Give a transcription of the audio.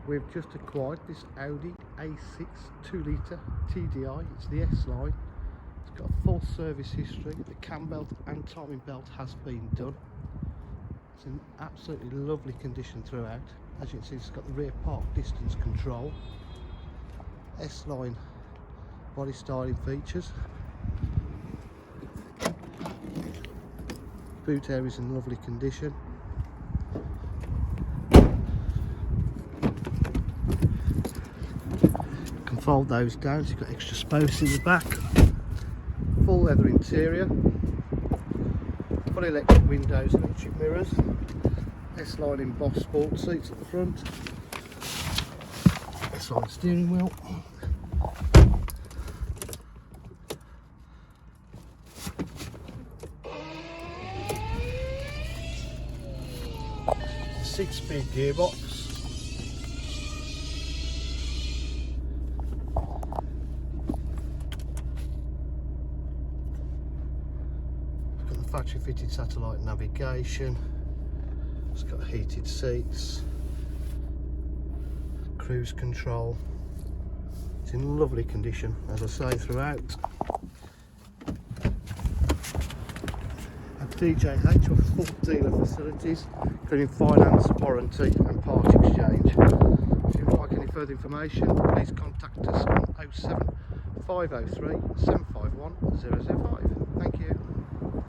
We've just acquired this Audi A6 2-litre TDI. It's the S line. It's got a full service history. The cam belt and timing belt has been done. It's in absolutely lovely condition throughout. As you can see, it's got the rear park distance control. S line body styling features. Boot area is in lovely condition. Can fold those down, so you've got extra space in the back. Full leather interior, fully electric windows, electric mirrors, S-line embossed sport seats at the front, S-line steering wheel, six-speed gearbox. Got the factory fitted satellite navigation. It's got heated seats, cruise control. It's in lovely condition, as I say, throughout. At DJH with full dealer facilities, including finance, warranty and part exchange. If you'd like any further information, please contact us on 07 503 751 005. Thank you.